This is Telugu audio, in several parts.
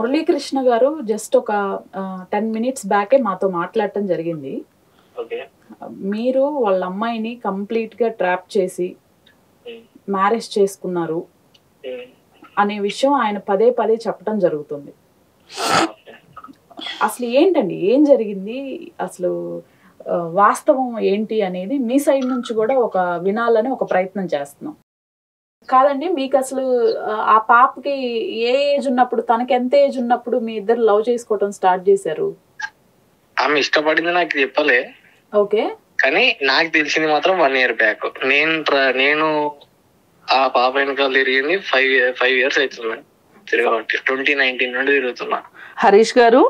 మురళీకృష్ణ గారు జస్ట్ ఒక 10 minutes బ్యాకే మాతో మాట్లాడటం జరిగింది. మీరు వాళ్ళ అమ్మాయిని కంప్లీట్ గా ట్రాప్ చేసి మ్యారేజ్ చేసుకున్నారు అనే విషయం ఆయన పదే పదే చెప్పడం జరుగుతుంది. అసలు ఏంటండి, ఏం జరిగింది, అసలు వాస్తవం ఏంటి అనేది మీ సైడ్ నుంచి కూడా ఒక వినాలని ఒక ప్రయత్నం చేస్తున్నాం. కాదండి, మీకు అసలు ఆ పాపకి ఏ ఏజ్ ఉన్నప్పుడు, తనకి ఎంత ఏజ్ ఉన్నప్పుడు మీ ఇద్దరు లవ్ చేసుకోవటం స్టార్ట్ చేశారు? ఆమె ఇష్టపడింది నాకు చెప్పలే. ఓకే. కానీ నాకు తెలిసింది మాత్రం 1 year బ్యాక్. నేను ఆ పాప వెనకాల తిరిగింది 5 years అవుతుంది తిరగబట్టి. 2019 నుండి తిరుగుతున్నా. హరీష్ గారు,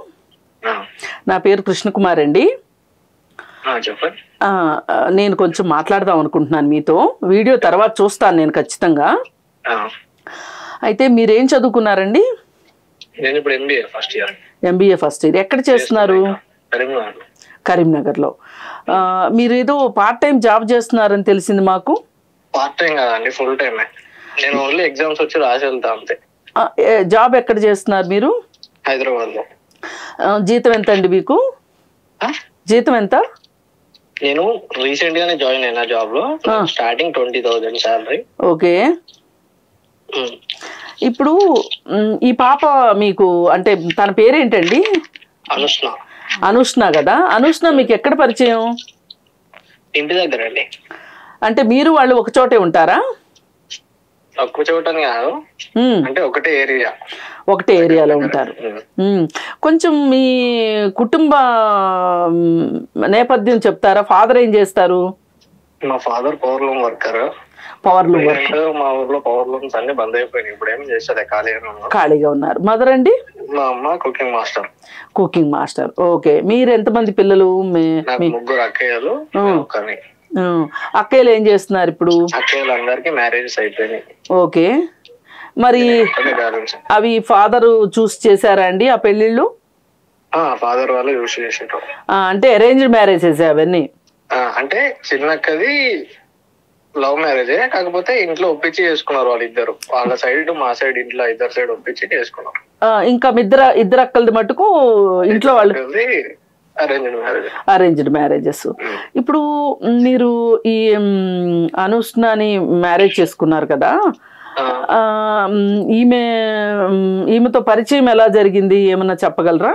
నా పేరు కృష్ణకుమార్ అండి. చెప్పండి. నేను కొంచెం మాట్లాడదాం అనుకుంటున్నాను మీతో. వీడియో తర్వాత చూస్తాను నేను ఖచ్చితంగా. అయితే మీరేం చదువుకున్నారండి? నేను ఇప్పుడు MBA first year. MBA first year. ఎక్కడ చేస్తున్నారు? కరీంనగర్లో. మీరు ఏదో పార్ట్ టైం జాబ్ చేస్తున్నారని తెలిసింది మాకు. పార్ట్ టైం కాదండి, ఫుల్ టైమే. నేను ఓన్లీ ఎగ్జామ్స్ వచ్చి రాసి వెళ్తా అంతే. జాబ్ ఎక్కడ చేస్తున్నారు మీరు? హైదరాబాద్ లో. జీతం ఎంత అండి మీకు? జీతం ఎంత? నేను రీసెంట్ గానే జాయిన్ అయినా జాబ్ లో. Starting 20,000 salary. ఓకే. ఇప్పుడు ఈ పాప మీకు అంటే తన పేరేంటండి? అనుష్ణ. అనుష్ణ కదా. అనుష్ణ మీకు ఎక్కడ పరిచయం? ఇంటి దగ్గర అండి. అంటే మీరు వాళ్ళు ఒక చోటే ఉంటారా? ఒక్క చోటని కాదు, అంటే ఒకటే ఏరియాలో ఉంటారు. కొంచెం మీ కుటుంబ నేపథ్యం చెప్తారా? ఫాదర్ ఏం చేస్తారు? మా ఫాదర్ పవర్ లూమ్ వర్కర్. మా ఊర్లో పవర్ లూమ్స్ అన్ని బంద్ అయిపోయినాయి. ఇప్పుడు ఏం చేస్తారు, ఖాళీగా ఉన్నారు. మదర్ అండి? మా అమ్మ కుకింగ్ మాస్టర్. ఓకే. మీరు ఎంతమంది పిల్లలు? 3 అక్కయ్యలు. అక్కయ్యలు ఏం చేస్తున్నారు ఇప్పుడు? అక్కయ్యలు అందరికి మ్యారేజెస్ అయిపోయినాయి. ఓకే. మరి అవి ఫాదర్ చూసి చేశారా అండి ఆ పెళ్లిళ్ళు? ఫాదర్ వాళ్ళు చూసి చేసారు. అంటే అరేంజ్డ్ మ్యారేజెస్ అవన్నీ? అంటే చిన్నక్కది లవ్ మ్యారేజే, కాకపోతే ఇంట్లో ఒప్పించి చేసుకున్నారు వాళ్ళిద్దరు. వాళ్ళ సైడ్ మా సైడ్ ఇంట్లో ఇద్దరు సైడ్ ఒప్పించి చేసుకున్నారు. ఇంకా ఇద్దరు అక్కలది మటుకు ఇంట్లో వాళ్ళు అరేంజ్డ్ మ్యారేజెస్. ఇప్పుడు మీరు ఈ అనుష్ణని మ్యారేజ్ చేసుకున్నారు కదా, ఈమెతో పరిచయం ఎలా జరిగింది ఏమన్నా చెప్పగలరా?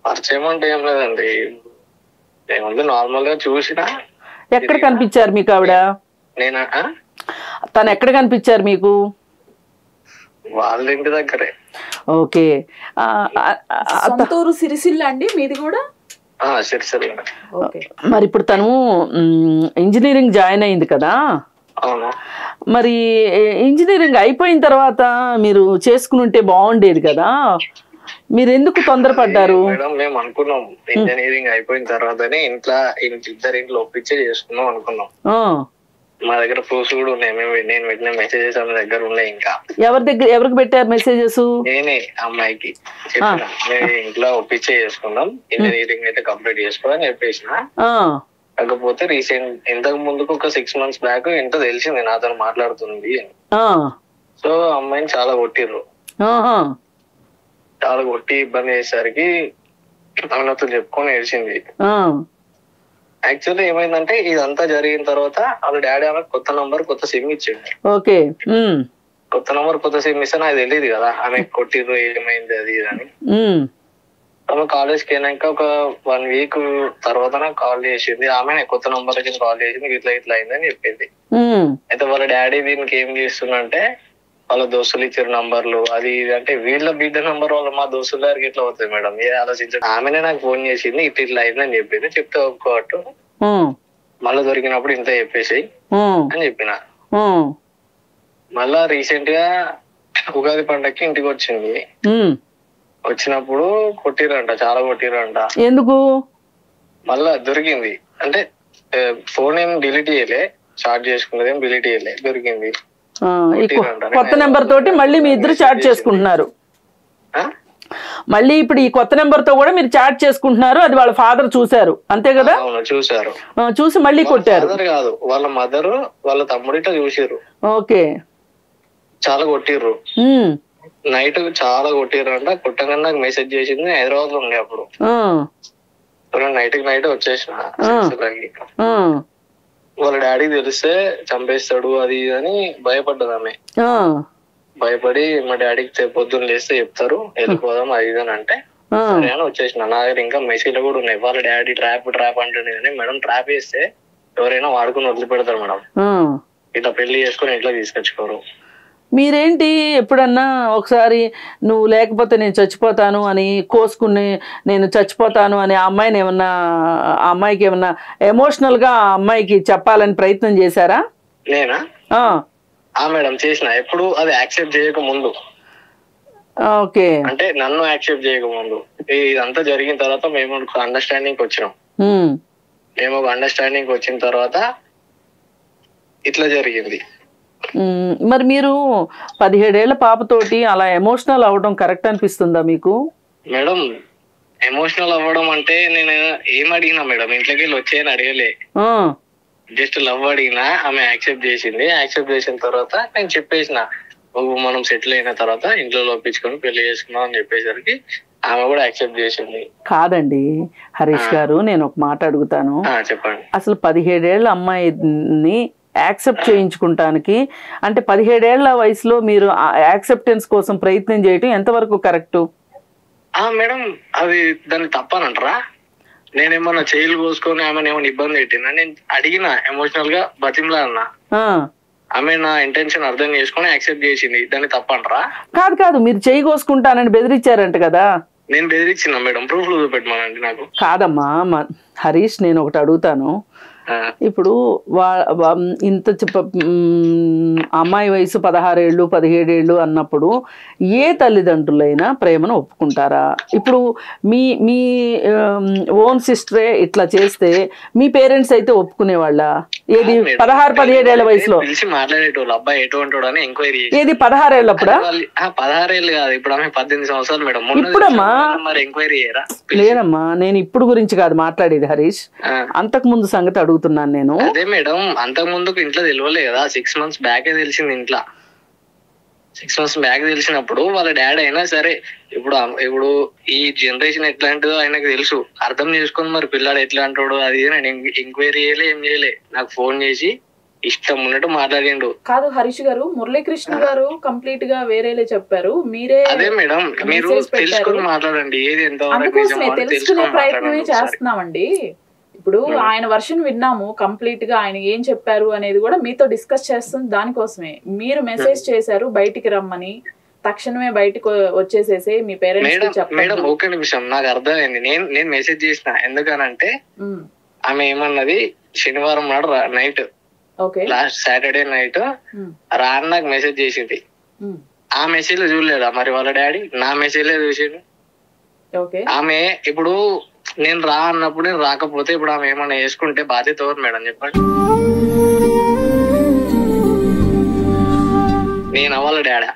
పరిచయం అంటే ఏం లేదండి, ఏముంది నార్మల్ గా చూసినా. ఎక్కడ కనిపించారు మీకు ఆవిడ? తను ఎక్కడ కనిపించారు మీకు? వాళ్ళ ఇంటి దగ్గరే. ఓకే. సొంతూరు సిరిసిల్ల అండి మీది కూడా? సిరిసిల్ల. మరి ఇప్పుడు తను ఇంజనీరింగ్ జాయిన్ అయింది కదా, మరి ఇంజనీరింగ్ అయిపోయిన తర్వాత మీరు చేసుకుని ఉంటే బాగుండేది కదా, మీరు ఎందుకు తొందరపడ్డారు? మేడం మేము అనుకున్నాం ఇంజనీరింగ్ అయిపోయిన తర్వాతనే ఇద్దరింట్లో ఒప్పించే చేసుకున్నాం అనుకున్నాం. మా దగ్గర ప్రూఫ్స్ కూడా ఉన్నాయి. నేను పెట్టిన మెసేజెస్ ఆమె దగ్గర ఉన్నాయి. ఇంకా ఎవరికి పెట్టారు మెసేజెస్? నేనే అమ్మాయికి చెప్పిన, ఇంట్లో ఒప్పించే చేసుకున్నాం, ఇంజనీరింగ్ అయితే కంప్లీట్ చేసుకోవాలని చెప్పేసిన. కాకపోతే రీసెంట్ ఇంతకు ముందుకు ఒక 6 months బ్యాక్ ఎంతో తెలిసింది నాతో మాట్లాడుతుంది అని. సో అమ్మాయిని చాలా కొట్టిర్రు. చాలా కొట్టి ఇబ్బంది చేసేసరికి నాతో చెప్పుకొని ఏడ్చింది. యాక్చువల్లీ ఏమైందంటే ఇదంతా జరిగిన తర్వాత వాళ్ళ డాడీ ఆమె కొత్త సిమ్ ఇచ్చిండు. ఓకే. కొత్త సిమ్ ఇస్తే నాకు తెలియదు కదా ఆమె కొట్టిర్రు ఏమైంది అది అని. ఆమె కాలేజ్కి అయినాక ఒక 1 week తర్వాత నాకు కాల్ చేసింది. ఆమె కొత్త నంబర్ కి కాల్ చేసింది, ఇట్లా అయిందని చెప్పింది. అయితే వాళ్ళ డాడీ దీనికి ఏం చేస్తుందంటే వాళ్ళ దోస్తులు ఇచ్చిన నంబర్లు అది అంటే వీళ్ళ బిడ్డ నంబర్ వాళ్ళ మా దోస్తుల దగ్గరికి ఎట్లా అవుతుంది మేడం, ఏ ఆలోచించండి. ఆమెనే నాకు ఫోన్ చేసింది, ఇట్లా అయిందని చెప్పింది. చెప్తే ఒప్పుకోవట్టు మళ్ళీ దొరికినప్పుడు ఇంత చెప్పేసి అని చెప్పిన. మళ్ళా రీసెంట్ గా ఉగాది పండగకి ఇంటికి వచ్చింది. వచ్చినప్పుడు కొట్టిరంట, చాలా కొట్టిరంట. ఎందుకు? మళ్ళా దొరికింది అంటే ఫోన్ ఏం డిలీట్ చేయలే, చాట్ చేసుకున్నది ఏం డిలీట్ చేయలే, దొరికింది. కొత్త నెంబర్ తోటి మళ్ళీ మీ ఇద్దరు చాట్ చేసుకుంటున్నారు. మళ్ళీ ఇప్పుడు ఈ కొత్త నెంబర్ తో కూడా మీరు చాట్ చేసుకుంటున్నారు, అది వాళ్ళ ఫాదర్ చూసారు అంతే కదా? చూసారు. చూసి మళ్ళీ కొట్టారు. కాదు, వాళ్ళ మదర్ వాళ్ళ తమ్ముడిట చూసిర్రు. ఓకే. చాలా కొట్టిర్రు. నైట్ చాలా కొట్టిరంట. కొట్టగానే నాకు మెసేజ్ చేసింది. హైదరాబాద్ లో ఉండే అప్పుడు. నైట్ వచ్చేసిన. వాళ్ళ డాడీకి తెలిస్తే చంపేస్తాడు అది అని భయపడ్డది ఆమె. భయపడి మా డాడీకి పొద్దున్న లేస్తే చెప్తారు వెళ్ళిపోదాం అది ఇది అని అంటే సరే అని వచ్చేసిన. నా దగ్గర ఇంకా మెసేజ్లు కూడా ఉన్నాయి. వాళ్ళ డాడీ ట్రాప్ అంటుండే కానీ మేడం ట్రాప్ వేస్తే ఎవరైనా వాడుకుని వదిలిపెడతారు మేడం. ఇట్లా పెళ్లి చేసుకుని ఇంట్లో తీసుకొచ్చుకోరు. మీరేంటి ఎప్పుడన్నా ఒకసారి నువ్వు లేకపోతే నేను చచ్చిపోతాను అని కోసుకుని నేను చచ్చిపోతాను అని ఆ అమ్మాయికి ఏమన్నా ఎమోషనల్ గా ఆ అమ్మాయికి చెప్పాలని ప్రయత్నం చేశారా? నేనా? మేడం చేసిన. ఎప్పుడు అది యాక్సెప్ట్ చేయక ముందు. ఓకే. అంటే నన్ను యాక్సెప్ట్ చేయక ముందు. ఇదంతా జరిగిన తర్వాత మేము ఒక అండర్స్టాండింగ్ వచ్చినాం. మేము ఒక అండర్స్టాండింగ్ వచ్చిన తర్వాత ఇట్లా జరిగింది. మరి మీరు 17 ఏళ్ల పాపతోటి అలా ఎమోషనల్ అవ్వడం కరెక్ట్ అనిపిస్తుందా మీకు? మేడం ఎమోషనల్ అవ్వడం అంటే నేను ఏం అడిగినా మేడం ఇంట్లోకి వెళ్ళి వచ్చేయని అడగలే. జస్ట్ లవ్ అడిగినా. ఆమె యాక్సెప్ట్ చేసింది. యాక్సెప్ట్ చేసిన తర్వాత నేను చెప్పేసిన మనం సెటిల్ అయిన తర్వాత ఇంట్లో ఒప్పించుకొని పెళ్లి చేసుకున్నాం అని చెప్పేసరికి ఆమె కూడా యాక్సెప్ట్ చేసింది. కాదండి హరీష్ గారు, నేను ఒక మాట అడుగుతాను. చెప్పండి. అసలు 17 ఏళ్ల అమ్మాయిని యాక్సెప్ట్ చేయించుకుంటానికి అంటే 17 ఏళ్ల వయసులో మీరు యాక్సెప్టెన్స్ కోసం ప్రయత్నం చేయటం ఎంతవరకు కరెక్ట్? మేడం అది దాన్ని తప్పనంటారా? నేనేమన్నా చేయలు కోసుకొని ఆమెను ఏమైనా ఇబ్బంది పెట్టినా? నేను అడిగినా ఎమోషనల్ గా బతిమలా అన్నా. ఆమె నా ఇంటెన్షన్ అర్థం చేసుకుని యాక్సెప్ట్ చేసింది. దాన్ని తప్పంటారా? కాదు మీరు చేయి కోసుకుంటానని బెదిరించారంట కదా? నేను బెదిరించిన మేడం. ప్రూఫ్ చూపెట్టమనండి నాకు. కాదమ్మా హరీష్, నేను ఒకటి అడుగుతాను. ఇప్పుడు ఇంత అమ్మాయి వయసు 16 ఏళ్ళు 17 ఏళ్ళు అన్నప్పుడు ఏ తల్లిదండ్రులైనా ప్రేమను ఒప్పుకుంటారా? ఇప్పుడు మీ మీ ఓన్ సిస్టరే ఇట్లా చేస్తే మీ పేరెంట్స్ అయితే ఒప్పుకునేవాళ్ళ? ఏది 16-17 ఏళ్ల వయసులో మాట్లాడేటోళ్ళు అబ్బాయి ఎటువంటి అని ఎంక్వైరీ ఏది 16 ఏళ్ళప్పుడా? 16 ఏళ్ళు కాదు, ఇప్పుడు ఆమె 18 సంవత్సరాలు మేడం. ఇప్పుడమ్మా మరి ఎంక్వైరీ చేయరా? లేదమ్మా, నేను ఇప్పుడు గురించి కాదు మాట్లాడేది హరీష్, అంతకు ముందు సంగతి అడుగుతున్నాను నేను. అదే మేడం, అంతకు ముందుకు ఇంట్లో తెలియలే కదా. 6 months బ్యాకే తెలిసింది ఇంట్లో. 6 months బ్యాక్ తెలిసినప్పుడు వాళ్ళ డాడీ అయినా సరే ఇప్పుడు ఈ జనరేషన్ ఎట్లాంటిదో ఆయనకు తెలుసు. అర్థం చేసుకుని మరి పిల్లాడు ఎట్లా అంటాడు అది నేను ఎంక్వైరీ చేయలే, ఏం చేయలే. నాకు ఫోన్ చేసి ఇష్టం ఉన్నట్టు మాట్లాడిండు. కాదు హరీష్ గారు, మురళీకృష్ణ గారు కంప్లీట్ గా వేరేలే చెప్పారు. మీరే అదే మేడం, మీరు తెలుసుకుని మాట్లాడండి. ఏది అందుకోసమే తెలుసుకునే ప్రయత్నమే చేస్తున్నామండి. ఇప్పుడు ఆయన వర్షన్ విన్నాము కంప్లీట్ గా. ఆయన ఏం చెప్పారు అనేది కూడా మీతో డిస్కస్ చేస్తుంది. దానికోసమే మీరు మెసేజ్ చేశారు బయటికి రమ్మని. తక్షణమే బయటకు వచ్చేసేసి మీ పేరెంట్స్ చెప్పండి. మేడం ఒక్క నిమిషం, నాకు అర్థమైంది. నేను మెసేజ్ చేసిన. ఎందుకనంటే ఆమె ఏమన్నది, శనివారం నాడు నైట్, లాస్ట్ సాటర్డే నైట్ నాకు మెసేజ్ చేసింది. ఆ మెసేజ్ చూడలేదా మరి వాళ్ళ డాడీ? నా మెసేజ్ చూసిండు. ఆమె ఇప్పుడు నేను రా అన్నప్పుడు నేను రాకపోతే ఇప్పుడు ఆమె ఏమన్నా వేసుకుంటే బాధ్యత ఎవరు మేడం చెప్పండి? నేను వాళ్ళ డాడీ.